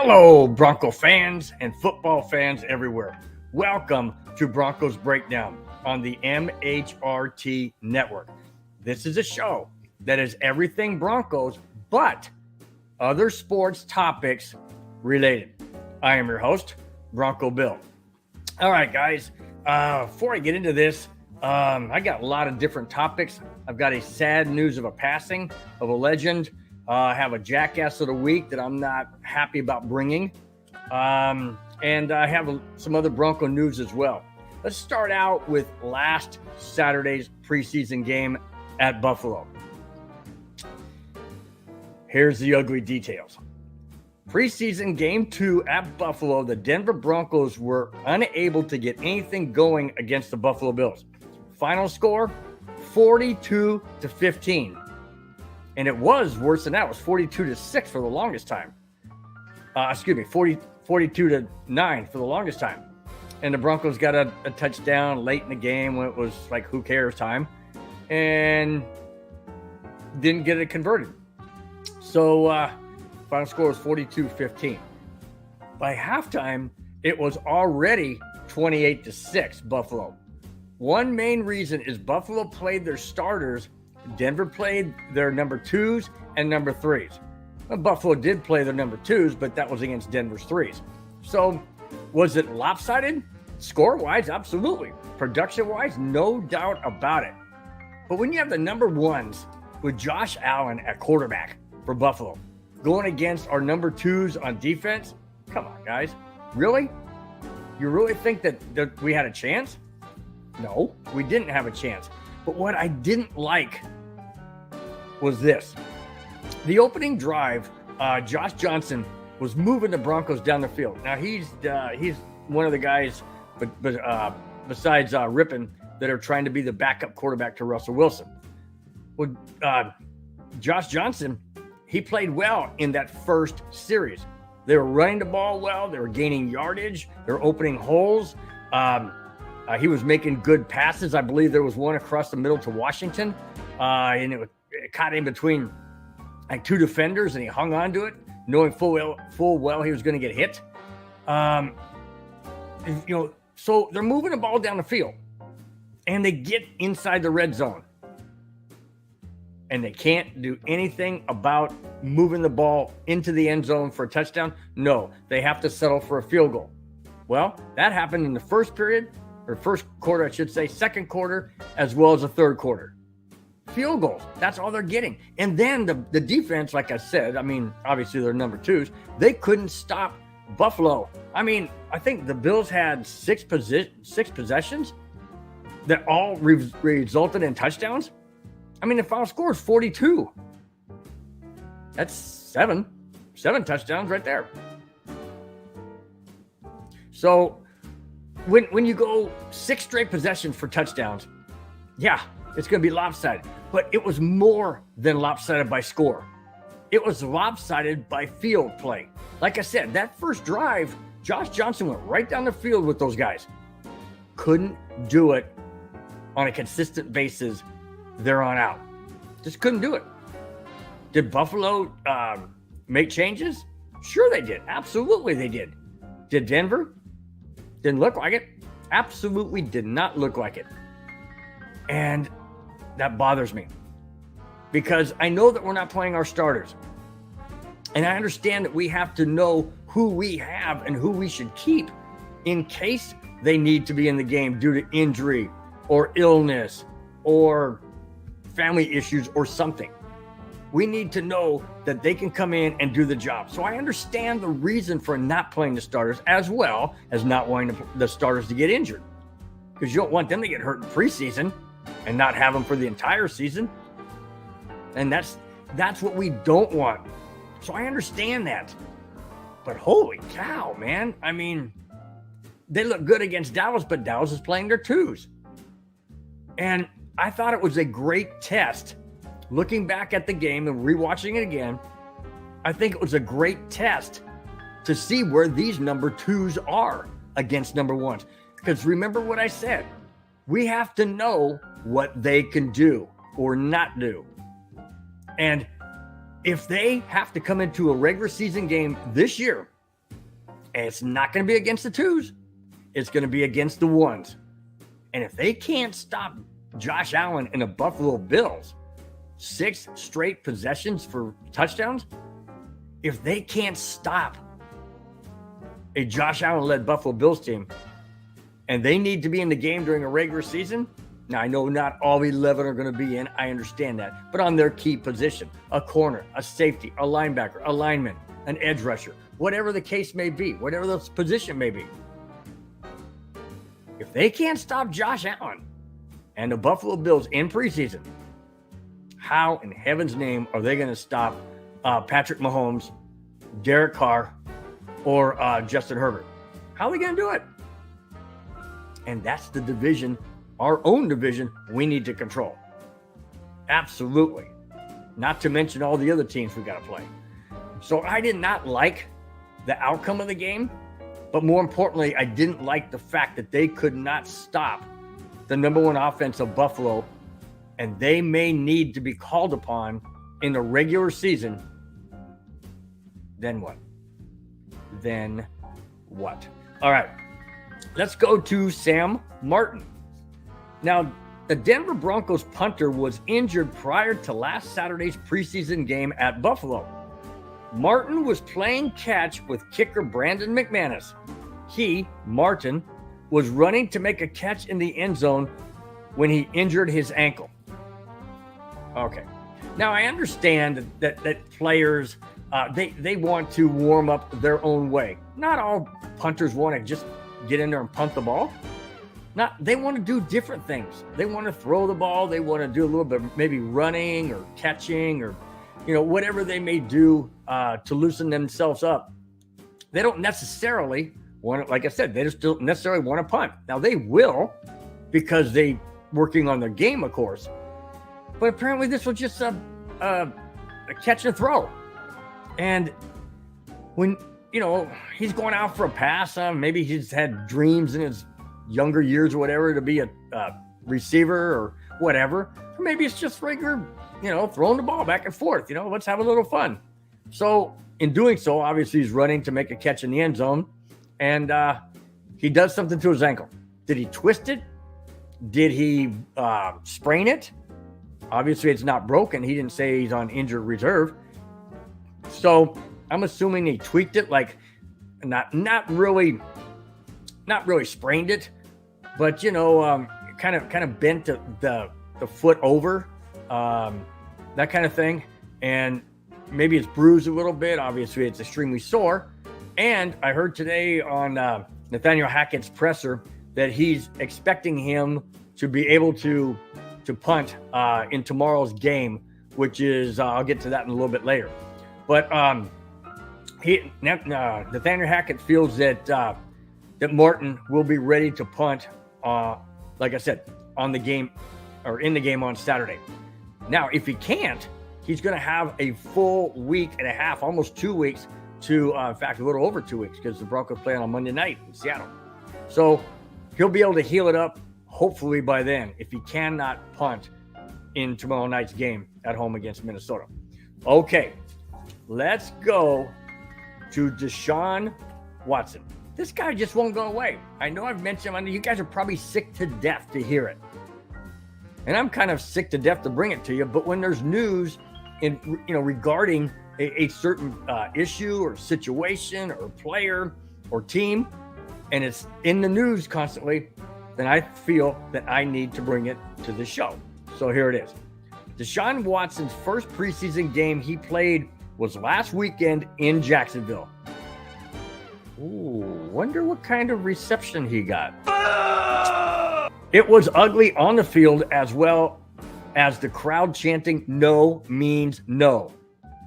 Hello, Bronco fans and football fans everywhere. Welcome to Broncos Breakdown on the MHRT Network. This is a show that is everything Broncos, but other sports topics related. I am your host, Bronco Bill. All right, guys, before I get into this, I got a lot of different topics. I've got a sad news of a passing of a legend. I have a Jackass of the week that I'm not happy about bringing. And I have some other Bronco news as well. Let's start out with last Saturday's preseason game at Buffalo. Here's the ugly details. Preseason game 2 at Buffalo, the Denver Broncos were unable to get anything going against the Buffalo Bills. Final score, 42-15. And it was worse than that. It was 42-6 for the longest time. 42-9 for the longest time. And the Broncos got a touchdown late in the game when it was like, who cares time. And didn't get it converted. So final score was 42-15. By halftime, it was already 28-6 Buffalo. One main reason is Buffalo played their starters. Denver played their number 2s and number 3s. Well, Buffalo did play their number 2s, but that was against Denver's 3s. So was it lopsided? Score-wise, absolutely. Production-wise, no doubt about it. But when you have the number 1s with Josh Allen at quarterback for Buffalo, going against our number 2s on defense, come on, guys. Really? You really think that we had a chance? No, we didn't have a chance. But what I didn't like was this. The opening drive, Josh Johnson was moving the Broncos down the field. Now, he's one of the guys besides Rippon that are trying to be the backup quarterback to Russell Wilson. Well, Josh Johnson, he played well in that first series. They were running the ball well. They were gaining yardage. They were opening holes. He was making good passes. I believe there was one across the middle to Washington, and it caught in between like 2 defenders, and he hung on to it, knowing full well he was going to get hit. So they're moving the ball down the field, and they get inside the red zone, and they can't do anything about moving the ball into the end zone for a touchdown. No, they have to settle for a field goal. Well, that happened in the first period. Or first quarter, I should say, second quarter, as well as the third quarter. Field goals, that's all they're getting. And then the defense, like I said, I mean, obviously they're number 2s. They couldn't stop Buffalo. I mean, I think the Bills had 6 possessions that all resulted in touchdowns. I mean, the final score is 42. That's 7 touchdowns right there. So when you go 6 straight possessions for touchdowns, yeah, it's going to be lopsided. But it was more than lopsided by score. It was lopsided by field play. Like I said, that first drive, Josh Johnson went right down the field with those guys. Couldn't do it on a consistent basis there on out. Just couldn't do it. Did Buffalo make changes? Sure they did. Absolutely they did. Did Denver? Didn't look like it. Absolutely did not look like it. And that bothers me because I know that we're not playing our starters. And I understand that we have to know who we have and who we should keep in case they need to be in the game due to injury or illness or family issues or something. We need to know that they can come in and do the job. So I understand the reason for not playing the starters as well as not wanting the starters to get injured. Because you don't want them to get hurt in preseason and not have them for the entire season. And that's what we don't want. So I understand that. But holy cow, man. I mean, they look good against Dallas, but Dallas is playing their 2s. And I thought it was a great test. Looking back at the game and rewatching it again, I think it was a great test to see where these number 2s are against number 1s. Because remember what I said, we have to know what they can do or not do. And if they have to come into a regular season game this year And it's not going to be against the twos. It's going to be against the ones. And if they can't stop Josh Allen and the Buffalo Bills, 6 straight possessions for touchdowns, if they can't stop a Josh Allen-led Buffalo Bills team, and they need to be in the game during a regular season, now I know not all 11 are going to be in, I understand that, but on their key position, a corner, a safety, a linebacker, a lineman, an edge rusher, whatever the case may be, whatever the position may be, if they can't stop Josh Allen and the Buffalo Bills in preseason, how in heaven's name are they going to stop Patrick Mahomes, Derek Carr, or Justin Herbert? How are they going to do it? And that's the division, our own division, we need to control. Absolutely. Not to mention all the other teams we got to play. So I did not like the outcome of the game, but more importantly, I didn't like the fact that they could not stop the number one offense of Buffalo, and they may need to be called upon in the regular season. Then what? Then what? All right, let's go to Sam Martin. Now, the Denver Broncos punter was injured prior to last Saturday's preseason game at Buffalo. Martin was playing catch with kicker Brandon McManus. Martin, was running to make a catch in the end zone when he injured his ankle. Okay. Now, I understand that players, they want to warm up their own way. Not all punters want to just get in there and punt the ball. They want to do different things. They want to throw the ball. They want to do a little bit maybe running or catching or, whatever they may do to loosen themselves up. They don't necessarily want to, like I said, they just don't necessarily want to punt. Now, they will because they working on their game, of course. But apparently this was just a catch and throw. And when, he's going out for a pass, maybe he's had dreams in his younger years or whatever to be a receiver or whatever. Or maybe it's just regular, throwing the ball back and forth. Let's have a little fun. So in doing so, obviously he's running to make a catch in the end zone. And he does something to his ankle. Did he twist it? Did he sprain it? Obviously, it's not broken. He didn't say he's on injured reserve. So I'm assuming he tweaked it, like not really sprained it, but kind of bent the foot over, that kind of thing, and maybe it's bruised a little bit. Obviously, it's extremely sore. And I heard today on Nathaniel Hackett's presser that he's expecting him to be able to punt in tomorrow's game, which is I'll get to that in a little bit later. But Nathaniel Hackett feels that Martin will be ready to punt, like I said, on the game or in the game on Saturday. Now, if he can't, he's going to have a full week and a half, almost 2 weeks to, in fact, a little over 2 weeks because the Broncos play on Monday night in Seattle. So he'll be able to heal it up hopefully by then if he cannot punt in tomorrow night's game at home against Minnesota. Okay, let's go to Deshaun Watson. This guy just won't go away. I know I've mentioned him. You guys are probably sick to death to hear it. And I'm kind of sick to death to bring it to you. But when there's news regarding a certain issue or situation or player or team, and it's in the news constantly, then I feel that I need to bring it to the show. So here it is. Deshaun Watson's first preseason game he played was last weekend in Jacksonville. Ooh, wonder what kind of reception he got. It was ugly on the field as well as the crowd chanting "no" means no.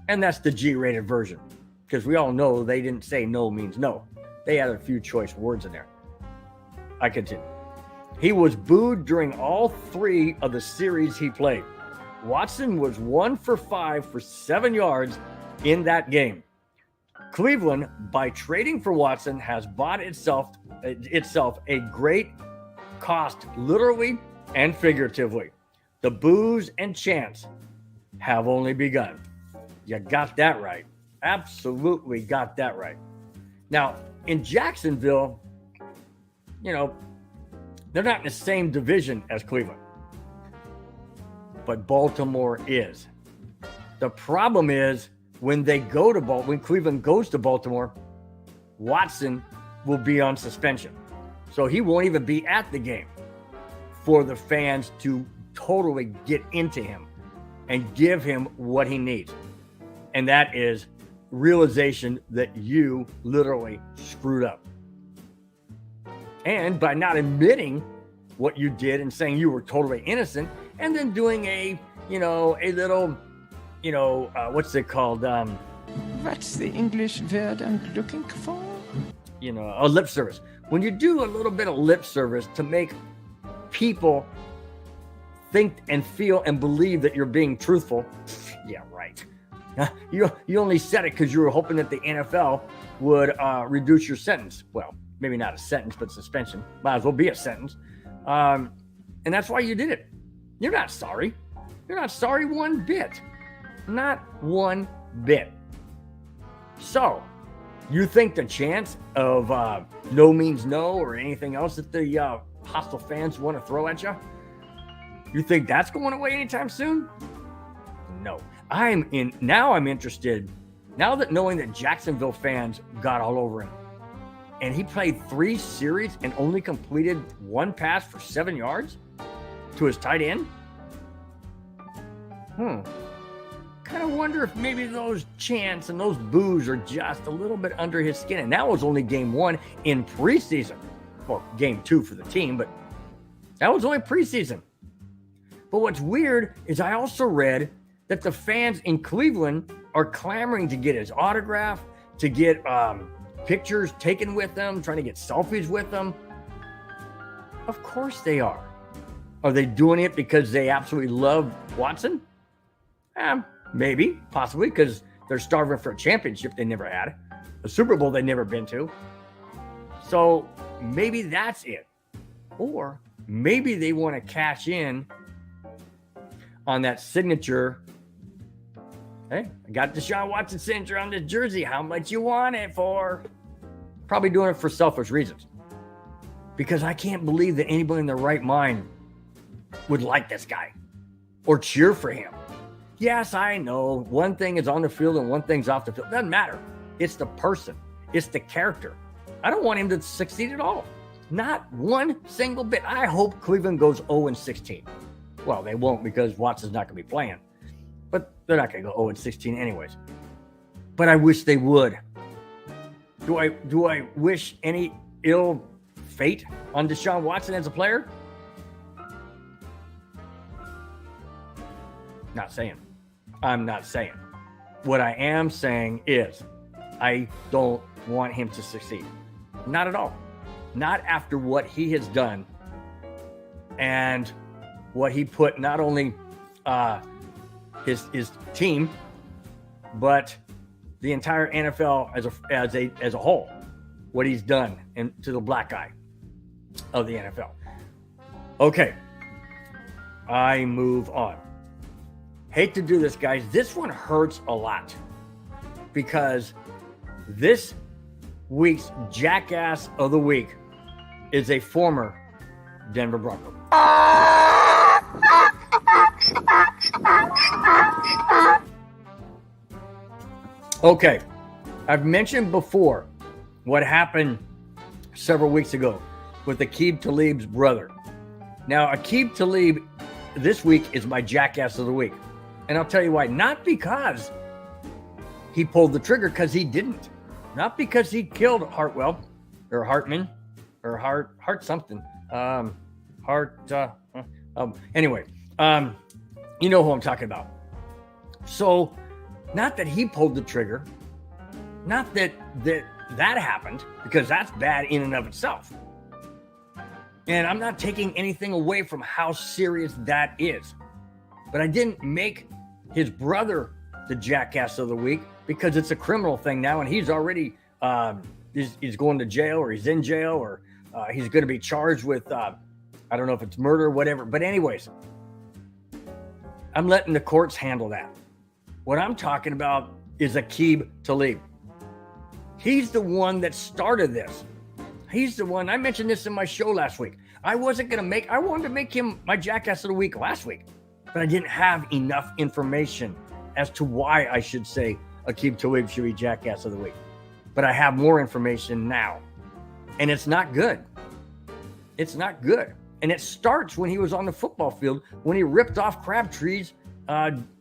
And that's the G-rated version because we all know they didn't say "no" means no. They had a few choice words in there. I continue. He was booed during all 3 of the series he played. Watson was 1 for 5 for 7 yards in that game. Cleveland, by trading for Watson, has bought itself a great cost, literally and figuratively. The boos and chants have only begun. You got that right. Absolutely got that right. Now, in Jacksonville, you know, they're not in the same division as Cleveland, but Baltimore is. The problem is when Cleveland goes to Baltimore, Watson will be on suspension. So he won't even be at the game for the fans to totally get into him and give him what he needs. And that is realization that you literally screwed up. And by not admitting what you did and saying you were totally innocent, and then doing a little, what's it called? What's the English word I'm looking for? A lip service. When you do a little bit of lip service to make people think and feel and believe that you're being truthful, yeah, right. You only said it because you were hoping that the NFL would reduce your sentence. Well, maybe not a sentence, but suspension. Might as well be a sentence. And that's why you did it. You're not sorry. You're not sorry one bit. Not one bit. So, you think the chance of no means no or anything else that the hostile fans want to throw at you, you think that's going away anytime soon? No. I'm interested, now that knowing that Jacksonville fans got all over him, and he played 3 series and only completed 1 pass for 7 yards to his tight end. Kind of wonder if maybe those chants and those boos are just a little bit under his skin. And that was only game 1 in preseason. Well, game 2 for the team, but that was only preseason. But what's weird is I also read that the fans in Cleveland are clamoring to get his autograph, to get pictures taken with them, trying to get selfies with them. Of course they are. Are they doing it because they absolutely love Watson? Maybe, possibly, because they're starving for a championship they never had, a Super Bowl they've never been to. So maybe that's it. Or maybe they want to cash in on that signature. Hey, I got Deshaun Watson signature on this jersey. How much you want it for? Probably doing it for selfish reasons. Because I can't believe that anybody in their right mind would like this guy or cheer for him. Yes, I know. One thing is on the field and one thing's off the field. Doesn't matter. It's the person. It's the character. I don't want him to succeed at all. Not one single bit. I hope Cleveland goes 0-16. Well, they won't because Watson's not going to be playing. But they're not going to go 0-16 anyways. But I wish they would. Do I wish any ill fate on Deshaun Watson as a player? Not saying. I'm not saying. What I am saying is I don't want him to succeed. Not at all. Not after what he has done and what he put not only his team, but the entire NFL as a whole. What he's done to the black eye of the NFL. Okay. I move on. Hate to do this, guys. This one hurts a lot because this week's Jackass of the Week is a former Denver Bronco. Okay, I've mentioned before what happened several weeks ago with Aqib Talib's brother. Now, Aqib Talib this week is my Jackass of the Week. And I'll tell you why. Not because he pulled the trigger, because he didn't. Not because he killed Hartwell or Hartman or Hart something. Anyway, you know who I'm talking about. So, not that he pulled the trigger, not that happened, because that's bad in and of itself. And I'm not taking anything away from how serious that is. But I didn't make his brother the Jackass of the Week because it's a criminal thing now, and he's already he's going to jail, or he's in jail, or he's going to be charged with I don't know if it's murder or whatever. But anyways, I'm letting the courts handle that. What I'm talking about is Aqib Talib. He's the one that started this. He's the one. I mentioned this in my show last week. I wanted to make him my Jackass of the Week last week, but I didn't have enough information as to why I should say Aqib Talib should be Jackass of the Week. But I have more information now, and it's not good. It's not good. And it starts when he was on the football field, when he ripped off Crabtree's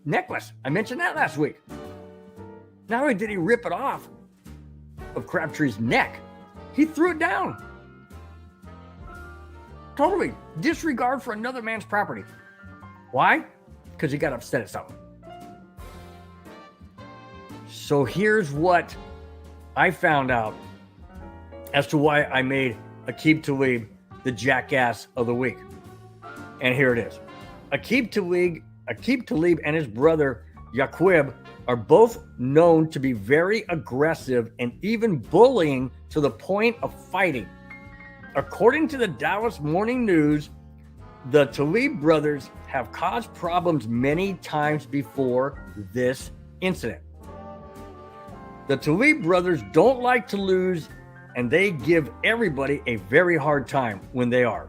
necklace. I mentioned that last week. Not only did he rip it off of Crabtree's neck, he threw it down. Totally disregard for another man's property. Why? Because he got upset at something. So here's what I found out as to why I made Aqib Talib the Jackass of the Week. And here it is. Aqib Talib and his brother Aqib are both known to be very aggressive and even bullying to the point of fighting. According to the Dallas Morning News, the Talib brothers have caused problems many times before this incident. The Talib brothers don't like to lose, and they give everybody a very hard time when they are.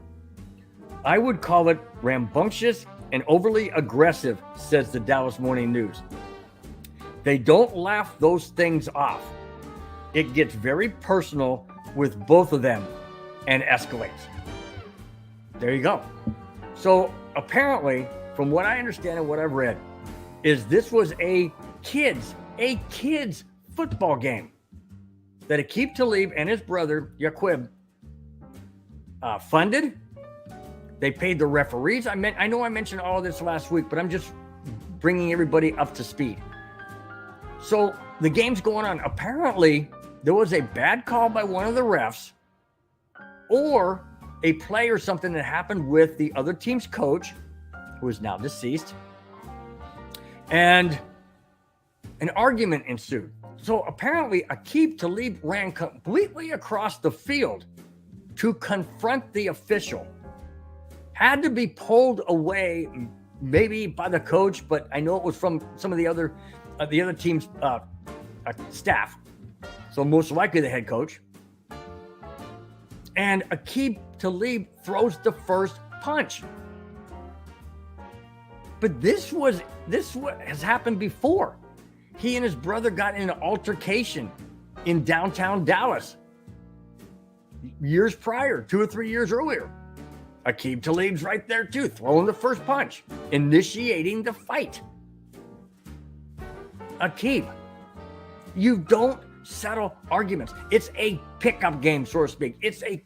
I would call it rambunctious and overly aggressive, says the Dallas Morning News. They don't laugh those things off. It gets very personal with both of them and escalates. There you go. So apparently, from what I understand and what I've read, is this was a kids football game that Aqib Talib and his brother Aqib funded. They paid the referees. I know I mentioned all of this last week, but I'm just bringing everybody up to speed. So the game's going on. Apparently, there was a bad call by one of the refs, or a play or something that happened with the other team's coach, who is now deceased, and an argument ensued. So apparently Aqib Talib ran completely across the field to confront the official. Had to be pulled away, maybe by the coach, but I know it was from some of the other team's staff. So most likely the head coach. And Aqib Talib throws the first punch. But this has happened before. He and his brother got in an altercation in downtown Dallas years prior, 2 or 3 years earlier. Aqib Talib's right there too, throwing the first punch, initiating the fight. Aqib, you don't settle arguments. It's a pickup game, so to speak. It's a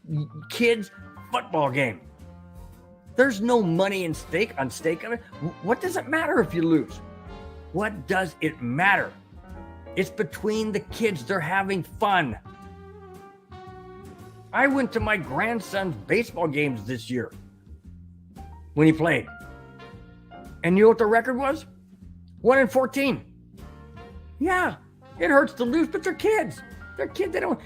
kids' football game. There's no money on stake of it. What does it matter if you lose? What does it matter? It's between the kids. They're having fun. I went to my grandson's baseball games this year when he played. And you know what the record was? 1-14. Yeah, it hurts to lose, but they're kids. They're kids. They don't,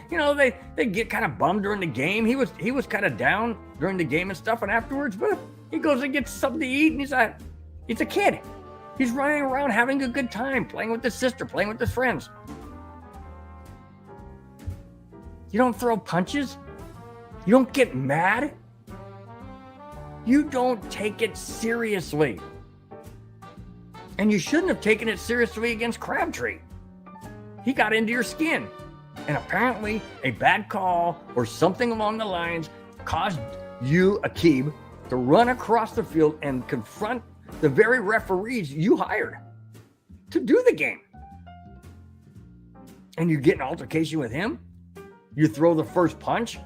they get kind of bummed during the game. He was kind of down during the game and stuff, and afterwards, but he goes and gets something to eat, and he's a kid. He's running around having a good time, playing with his sister, playing with his friends. You don't throw punches. You don't get mad. You don't take it seriously. And you shouldn't have taken it seriously against Crabtree. He got into your skin. And apparently a bad call or something along the lines caused you, Aqib, to run across the field and confront the very referees you hired to do the game. And you get an altercation with him. You throw the first punch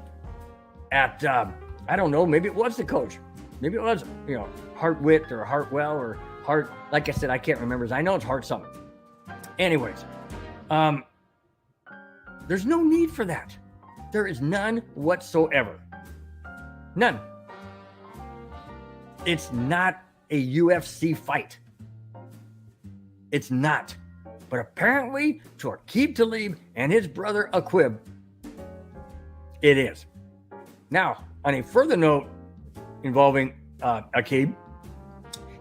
at, I don't know, maybe it was the coach. Maybe it was, Hartwitt or Hartwell or Hart. Like I said, I can't remember. I know it's Hart something. Anyways, there's no need for that. There is none whatsoever. None. It's not a UFC fight. It's not. But apparently, to Aqib Talib and his brother Aqib, it is. Now, on a further note involving Aqib,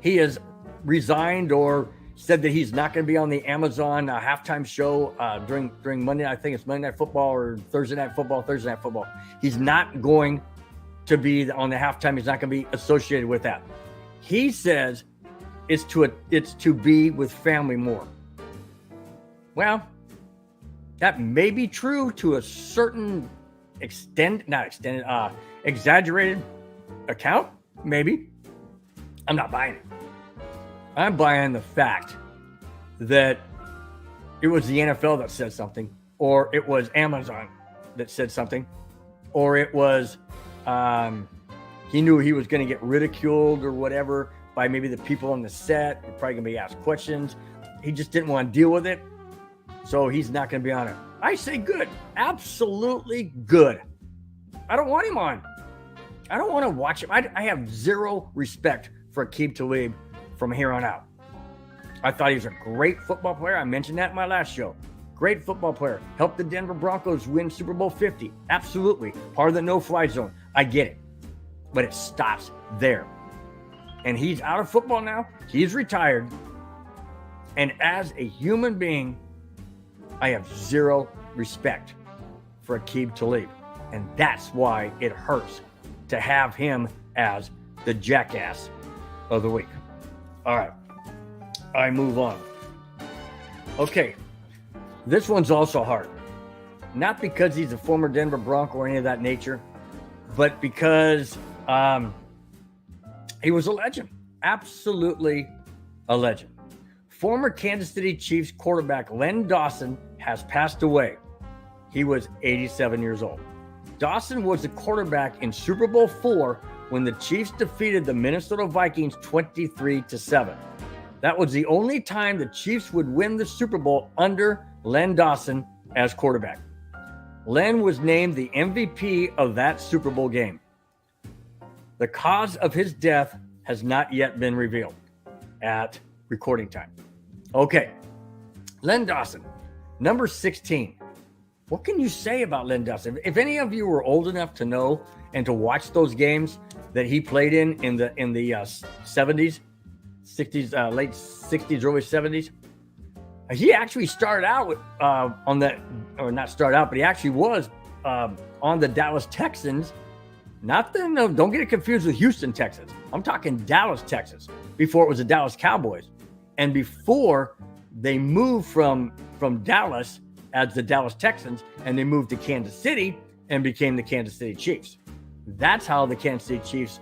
he has resigned, or said that he's not going to be on the Amazon halftime show during Monday. I think it's Monday Night Football or Thursday Night Football. He's not going to be on the halftime. He's not going to be associated with that. He says it's to be with family more. Well, that may be true to a certain exaggerated account. Maybe. I'm not buying it. I'm buying the fact that it was the NFL that said something, or it was Amazon that said something, or it was he knew he was going to get ridiculed or whatever by maybe the people on the set. They're probably going to be asked questions. He just didn't want to deal with it, so he's not going to be on it. I say good. Absolutely good. I don't want him on. I don't want to watch him. I have zero respect for Aqib Talib from here on out. I thought he was a great football player. I mentioned that in my last show. Great football player. Helped the Denver Broncos win Super Bowl 50. Absolutely. Part of the no-fly zone. I get it. But it stops there. And he's out of football now. He's retired. And as a human being, I have zero respect for Aqib Talib. And that's why it hurts to have him as the Jackass of the week. All right. I move on. Okay. This one's also hard. Not because he's a former Denver Bronco or any of that nature, but because he was a legend. Absolutely a legend. Former Kansas City Chiefs quarterback Len Dawson has passed away. He was 87 years old. Dawson was the quarterback in Super Bowl IV when the Chiefs defeated the Minnesota Vikings 23-7. That was the only time the Chiefs would win the Super Bowl under Len Dawson as quarterback. Len was named the MVP of that Super Bowl game. The cause of his death has not yet been revealed at recording time. Okay, Len Dawson, number 16. What can you say about Len Dawson? If any of you were old enough to know and to watch those games that he played in the 70s, 60s, late 60s, early 70s, he actually started out with on that, or not started out, but he actually was on the Dallas Texans. Don't get it confused with Houston Texans. I'm talking Dallas, Texas, before it was the Dallas Cowboys, and before they moved from Dallas as the Dallas Texans, and they moved to Kansas City and became the Kansas City Chiefs. That's how the Kansas City Chiefs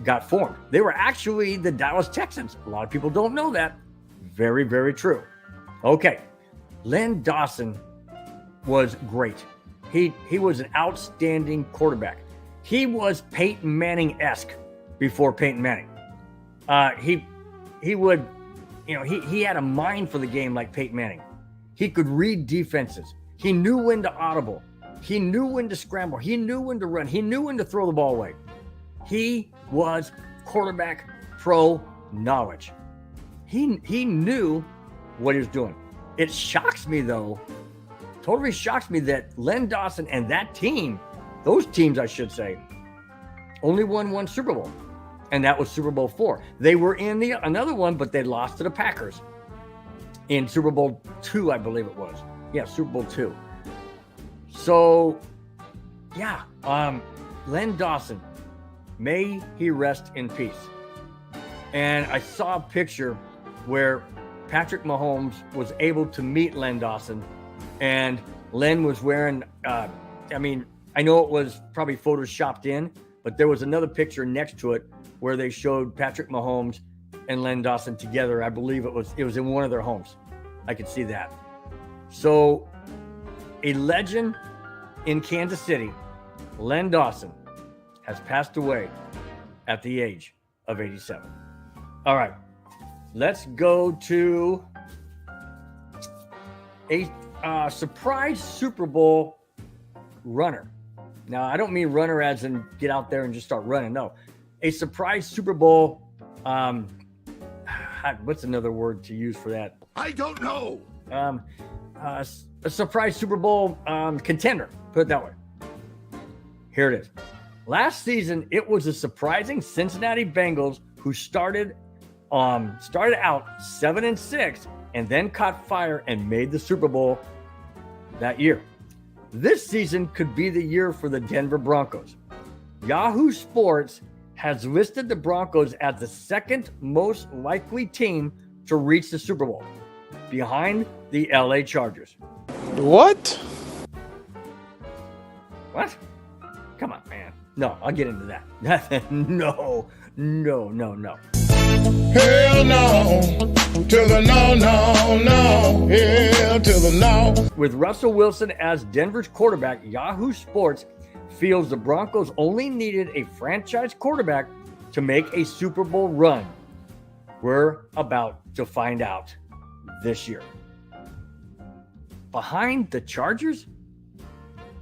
got formed. They were actually the Dallas Texans. A lot of people don't know that. Very, very true. Okay. Len Dawson was great. He was an outstanding quarterback. He was Peyton Manning-esque before Peyton Manning. He would, he had a mind for the game like Peyton Manning. He could read defenses. He knew when to audible. He knew when to scramble. He knew when to run. He knew when to throw the ball away. He was quarterback pro knowledge. He knew what he was doing. It shocks me, though, totally shocks me that Len Dawson and that team, those teams, I should say, only won one Super Bowl, and that was Super Bowl IV. They were in another one, but they lost to the Packers in Super Bowl II, I believe it was. Yeah, Super Bowl II. So, yeah, Len Dawson, may he rest in peace. And I saw a picture where Patrick Mahomes was able to meet Len Dawson, and Len was wearing, I know it was probably photoshopped in, but there was another picture next to it where they showed Patrick Mahomes and Len Dawson together. I believe it was in one of their homes. I could see that. So, a legend in Kansas City, Len Dawson, has passed away at the age of 87. All right, let's go to a surprise Super Bowl runner. Now, I don't mean runner as in get out there and just start running. No, a surprise Super Bowl. What's another word to use for that? I don't know. A surprise Super Bowl contender. Put it that way. Here it is. Last season, it was the surprising Cincinnati Bengals who started started out 7-6 and then caught fire and made the Super Bowl that year. This season could be the year for the Denver Broncos. Yahoo Sports has listed the Broncos as the second most likely team to reach the Super Bowl, behind the LA Chargers. What? What? Come on, man. No, I'll get into that. No. Hell no. To the no. Hell to the no. With Russell Wilson as Denver's quarterback, Yahoo Sports feels the Broncos only needed a franchise quarterback to make a Super Bowl run. We're about to find out this year. Behind the Chargers?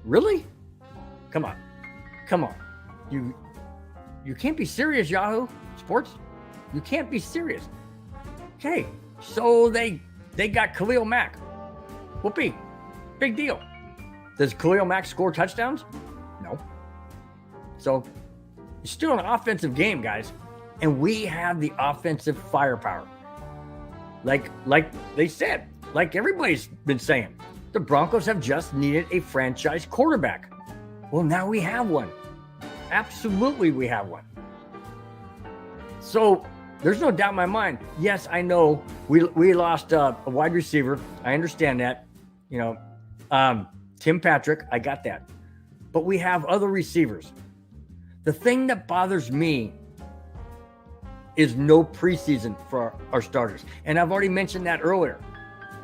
Really? Come on. You can't be serious, Yahoo Sports. You can't be serious. Okay, so they got Khalil Mack. Whoopee. Big deal. Does Khalil Mack score touchdowns? No. So it's still an offensive game, guys. And we have the offensive firepower. Like they said, like everybody's been saying, the Broncos have just needed a franchise quarterback. Well, now we have one. Absolutely, we have one. So there's no doubt in my mind. Yes, I know we lost a wide receiver. I understand that. Tim Patrick, I got that. But we have other receivers. The thing that bothers me is no preseason for our starters. And I've already mentioned that earlier,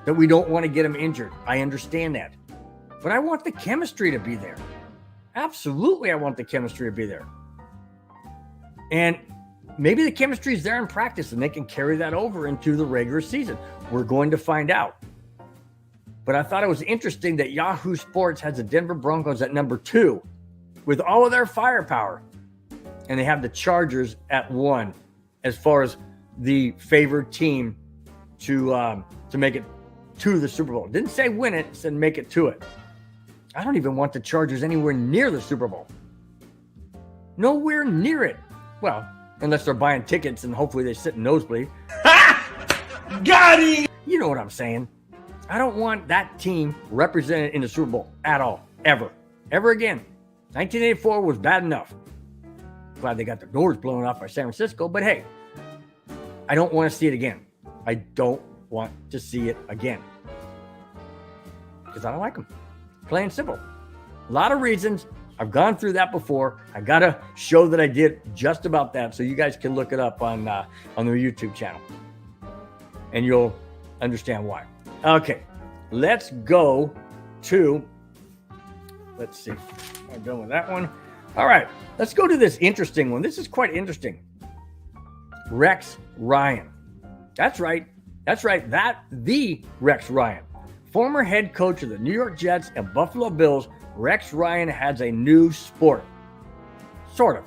that we don't want to get them injured. I understand that. But I want the chemistry to be there. Absolutely, I want the chemistry to be there. And maybe the chemistry is there in practice and they can carry that over into the regular season. We're going to find out. But I thought it was interesting that Yahoo Sports has the Denver Broncos at number 2 with all of their firepower. And they have the Chargers at 1 as far as the favored team to make it to the Super Bowl. Didn't say win it, said make it to it. I don't even want the Chargers anywhere near the Super Bowl. Nowhere near it. Well, unless they're buying tickets and hopefully they sit in nosebleed. Got him! You know what I'm saying. I don't want that team represented in the Super Bowl at all. Ever again. 1984 was bad enough. Glad they got their doors blown off by San Francisco, but hey, I don't want to see it again. I don't want to see it again. Because I don't like them. Plain and simple. A lot of reasons. I've gone through that before. I got a show that I did just about that, so you guys can look it up on the YouTube channel. And you'll understand why. Okay, let's go to, let's see. I'm done with that one. All right, let's go to this interesting one. This is quite interesting. Rex Ryan. That's right. The Rex Ryan. Former head coach of the New York Jets and Buffalo Bills, Rex Ryan has a new sport. Sort of.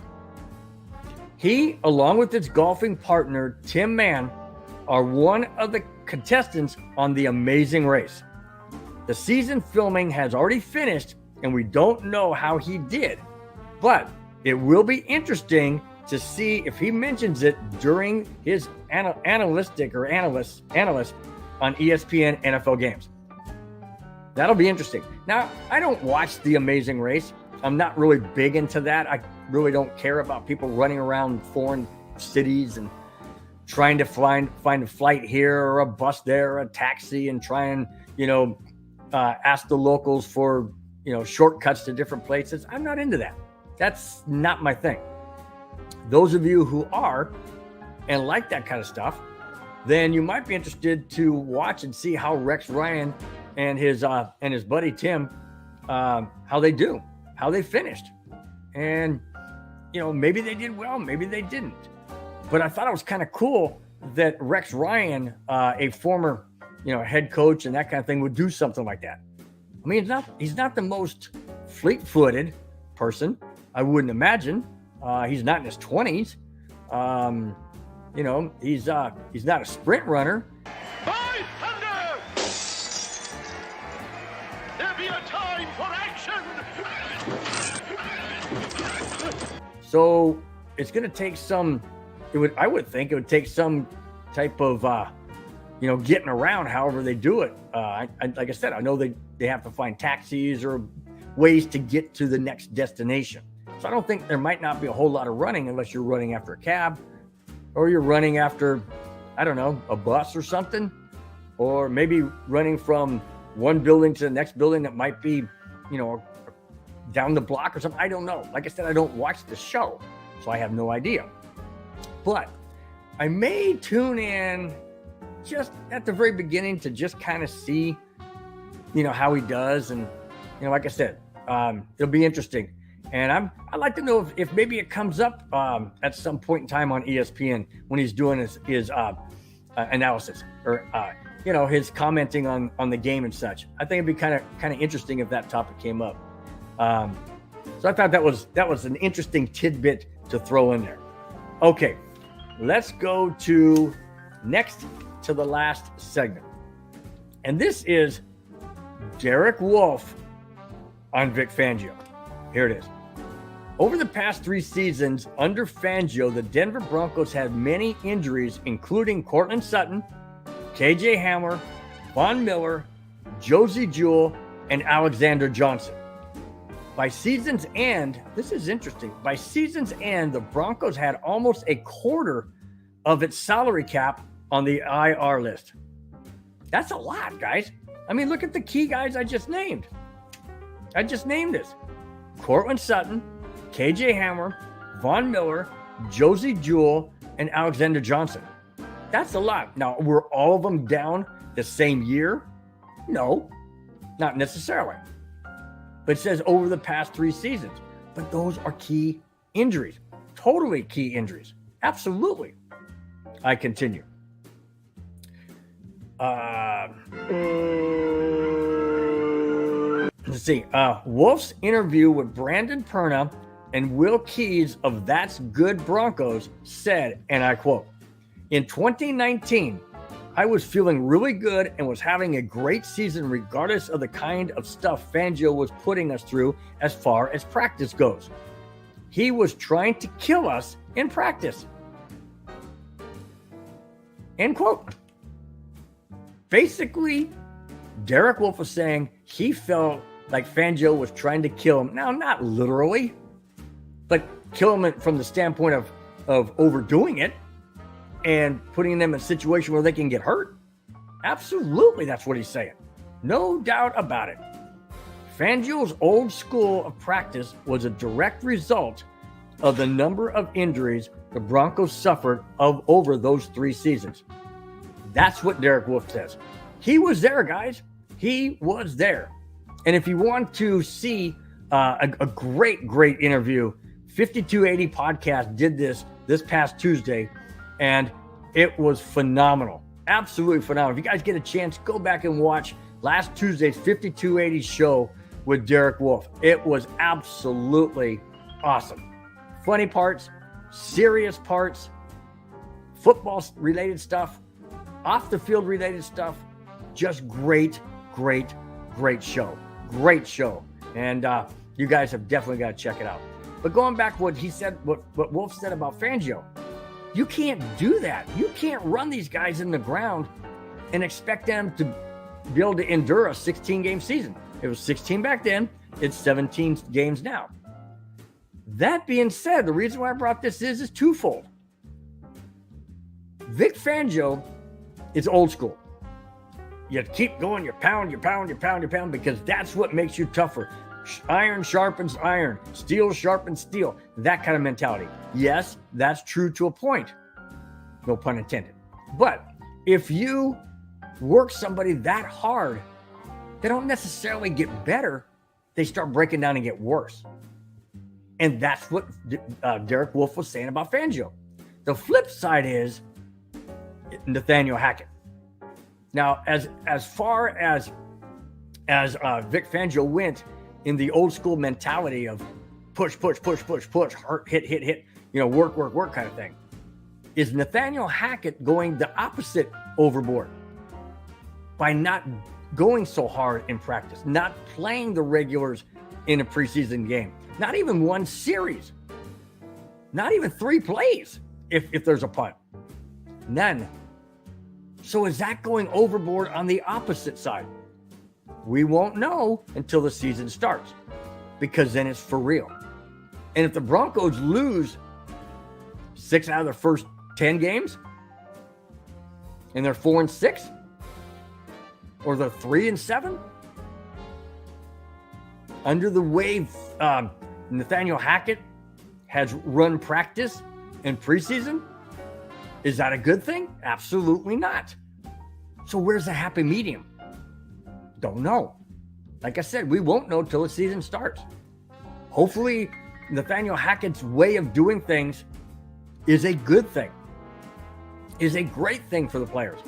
He, along with his golfing partner, Tim Mann, are one of the contestants on The Amazing Race. The season filming has already finished, and we don't know how he did, but it will be interesting to see if he mentions it during his analyst on ESPN NFL games. That'll be interesting. Now, I don't watch The Amazing Race. I'm not really big into that. I really don't care about people running around foreign cities and trying to find a flight here or a bus there or a taxi and try and, ask the locals for, shortcuts to different places. I'm not into that. That's not my thing. Those of you who are and like that kind of stuff, then you might be interested to watch and see how Rex Ryan and his buddy Tim, how they finished. And, maybe they did well, maybe they didn't. But I thought it was kind of cool that Rex Ryan, a former, head coach and that kind of thing, would do something like that. I mean, he's not the most fleet-footed person, I wouldn't imagine. He's not in his 20s. He's not a sprint runner. By thunder! There be a time for action! So it's going to take some. I would think it would take some type of, getting around however they do it. Like I said, I know they have to find taxis or ways to get to the next destination. So I don't think there might not be a whole lot of running unless you're running after a cab or you're running after, I don't know, a bus or something, or maybe running from one building to the next building that might be, down the block or something. I don't know. Like I said, I don't watch the show, so I have no idea. But I may tune in just at the very beginning to just kind of see, how he does. And, like I said, it'll be interesting. And I'd like to know if maybe it comes up at some point in time on ESPN when he's doing his analysis or, his commenting on the game and such. I think it'd be kind of interesting if that topic came up. So I thought that was an interesting tidbit to throw in there. Okay, let's go to the last segment. And this is Derek Wolfe on Vic Fangio. Here it is. Over the past 3 seasons under Fangio, the Denver Broncos had many injuries, including Cortland Sutton, KJ Hamler, Von Miller, Josie Jewell, and Alexander Johnson. By season's end, this is interesting. By season's end, the Broncos had almost a quarter of its salary cap on the IR list. That's a lot, guys. I mean, look at the key guys I just named. I just named this. Cortland Sutton, KJ Hamler, Von Miller, Josie Jewell, and Alexander Johnson. That's a lot. Now, were all of them down the same year? No, not necessarily. But it says over the past 3 seasons. But those are key injuries. Totally key injuries. Absolutely. I continue. Let's see. Wolfe's interview with Brandon Perna and Will Keys of That's Good Broncos said, and I quote, "In 2019, I was feeling really good and was having a great season regardless of the kind of stuff Fangio was putting us through as far as practice goes. He was trying to kill us in practice." End quote. Basically, Derek Wolfe was saying he felt like Fangio was trying to kill him. Now, not literally, but kill him from the standpoint of overdoing it and putting them in a situation where they can get hurt. Absolutely, that's what he's saying. No doubt about it. Fangio's old school of practice was a direct result of the number of injuries the Broncos suffered over those 3 seasons. That's what Derek Wolfe says. He was there, guys. He was there. And if you want to see a great interview, 5280 Podcast did this past Tuesday, and it was phenomenal. Absolutely phenomenal. If you guys get a chance, go back and watch last Tuesday's 5280 show with Derek Wolfe. It was absolutely awesome. Funny parts, serious parts, football-related stuff, off-the-field related stuff. Just great show. Great show. And you guys have definitely got to check it out. But going back to what he said, what Wolfe said about Fangio, you can't do that. You can't run these guys in the ground and expect them to be able to endure a 16-game season. It was 16 back then. It's 17 games now. That being said, the reason why I brought this is twofold. Vic Fangio is old school. You keep going, you pound, because that's what makes you tougher. Iron sharpens iron, steel sharpens steel, that kind of mentality. Yes, that's true to a point. No pun intended. But if you work somebody that hard, they don't necessarily get better. They start breaking down and get worse. And that's what Derek Wolfe was saying about Fangio. The flip side is Nathaniel Hackett. Now, as far as Vic Fangio went in the old school mentality of push, hit, work kind of thing, is Nathaniel Hackett going the opposite overboard by not going so hard in practice, not playing the regulars in a preseason game, not even one series, not even 3 plays if there's a punt. None. So is that going overboard on the opposite side? We won't know until the season starts, because then it's for real. And if the Broncos lose 6 out of their first 10 games, and they're 4-6, or they're 3-7, under the way Nathaniel Hackett has run practice in preseason, is that a good thing? Absolutely not. So where's the happy medium? Don't know. Like I said, we won't know till the season starts. Hopefully, Nathaniel Hackett's way of doing things is a good thing, is a great thing for the players.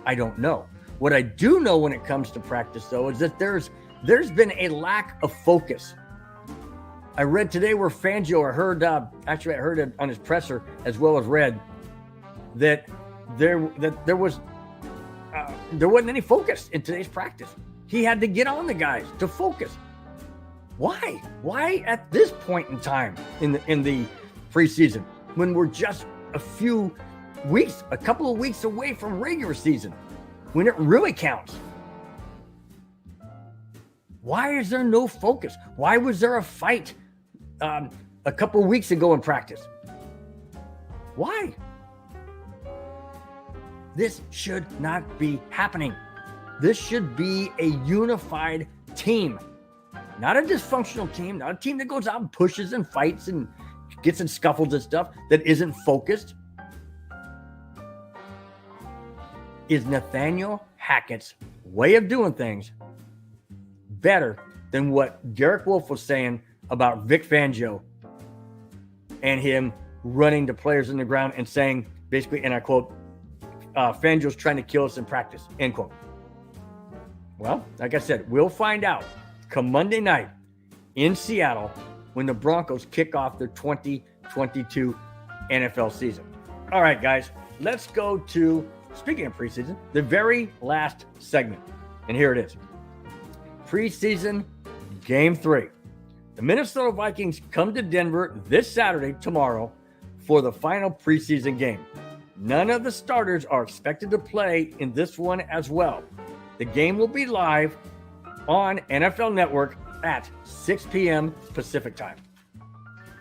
I don't know. What I do know when it comes to practice, though, is that there's been a lack of focus. I read today where Fangio, I heard it on his presser as well as read that there wasn't any focus in today's practice. He had to get on the guys to focus. Why? Why at this point in time in the preseason, when we're just a couple of weeks away from regular season, when it really counts? Why is there no focus? Why was there a fight a couple of weeks ago in practice? Why? This should not be happening. This should be a unified team, not a dysfunctional team, not a team that goes out and pushes and fights and gets in scuffles and stuff that isn't focused. Is Nathaniel Hackett's way of doing things better than what Derek Wolfe was saying about Vic Fangio and him running the players in the ground and saying, basically, and I quote, Fangio's trying to kill us in practice, end quote. Well, like I said, we'll find out come Monday night in Seattle when the Broncos kick off their 2022 NFL season. All right, guys, let's go to, speaking of preseason, the very last segment. And here it is. Preseason Game 3. The Minnesota Vikings come to Denver this Saturday, tomorrow, for the final preseason game. None of the starters are expected to play in this one as well. The game will be live on NFL Network at 6 p.m. Pacific time.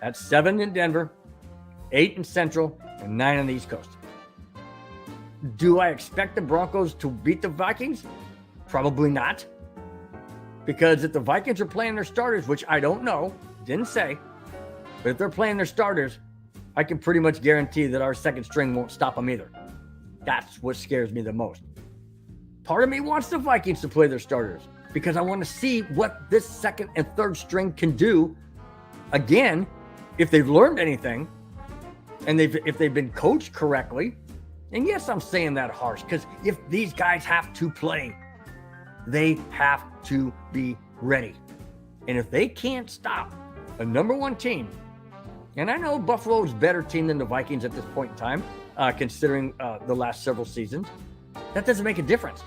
That's 7 in Denver, 8 in Central, and 9 on the East Coast. Do I expect the Broncos to beat the Vikings? Probably not. Because if the Vikings are playing their starters, which I don't know, didn't say, but if they're playing their starters, I can pretty much guarantee that our second string won't stop them either. That's what scares me the most. Part of me wants the Vikings to play their starters because I want to see what this second and third string can do. Again, if they've learned anything and if they've been coached correctly. And yes, I'm saying that harsh because if these guys have to play, they have to be ready. And if they can't stop a number one team, and I know Buffalo's a better team than the Vikings at this point in time, considering the last several seasons, that doesn't make a difference.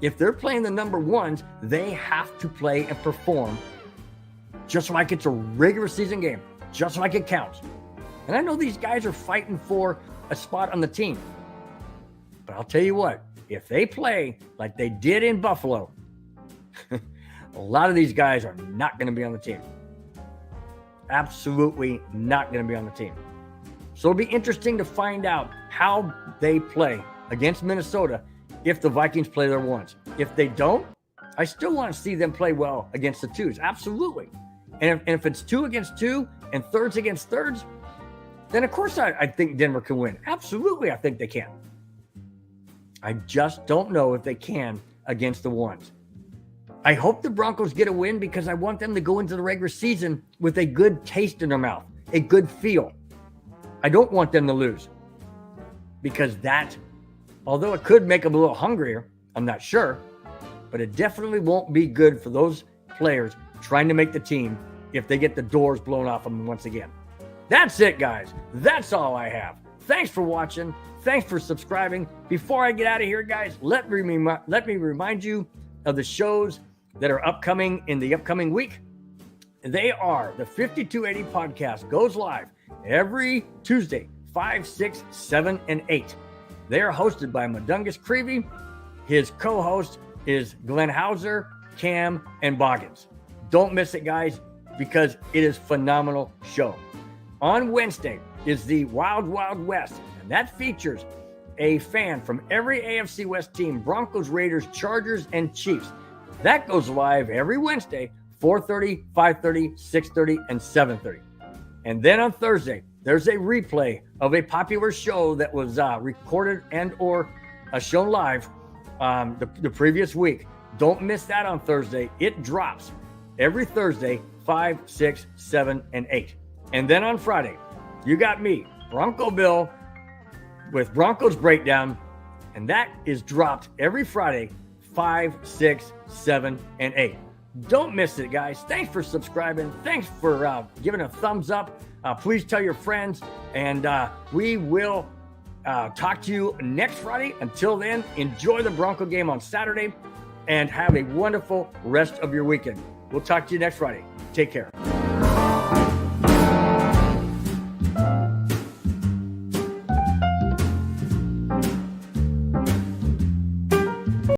If they're playing the number ones, they have to play and perform just like it's a regular season game, just like it counts. And I know these guys are fighting for a spot on the team. But I'll tell you what, if they play like they did in Buffalo, a lot of these guys are not going to be on the team. Absolutely not going to be on the team. So it'll be interesting to find out how they play against Minnesota if the Vikings play their ones. If they don't, I still want to see them play well against the twos. Absolutely. And if it's 2 against 2 and thirds against thirds, then of course I think Denver can win. Absolutely, I think they can. I just don't know if they can against the ones. I hope the Broncos get a win because I want them to go into the regular season with a good taste in their mouth, a good feel. I don't want them to lose because that, although it could make them a little hungrier, I'm not sure, but it definitely won't be good for those players trying to make the team if they get the doors blown off them once again. That's it, guys. That's all I have. Thanks for watching. Thanks for subscribing. Before I get out of here, guys, let me remind you of the shows that are upcoming in the upcoming week. They are the 5280 podcast goes live every Tuesday, 5, 6, 7, and 8. They are hosted by Mudungus Creevy. His co-host is Glenn Hauser, Cam, and Boggins. Don't miss it, guys, because it is a phenomenal show. On Wednesday is the Wild Wild West, and that features a fan from every AFC West team: Broncos, Raiders, Chargers, and Chiefs. That goes live every Wednesday, 4:30, 5:30, 6:30, and 7:30. And then on Thursday, there's a replay of a popular show that was recorded and or shown live the previous week. Don't miss that on Thursday. It drops every Thursday, 5, 6, 7, and 8. And then on Friday, you got me, Bronco Bill, with Broncos Breakdown, and that is dropped every Friday, 5, 6, 7, and 8. Don't miss it, guys. Thanks for subscribing. Thanks for giving a thumbs up. Please tell your friends, and we will talk to you next Friday. Until then, enjoy the Bronco game on Saturday and have a wonderful rest of your weekend. We'll talk to you next Friday. Take care.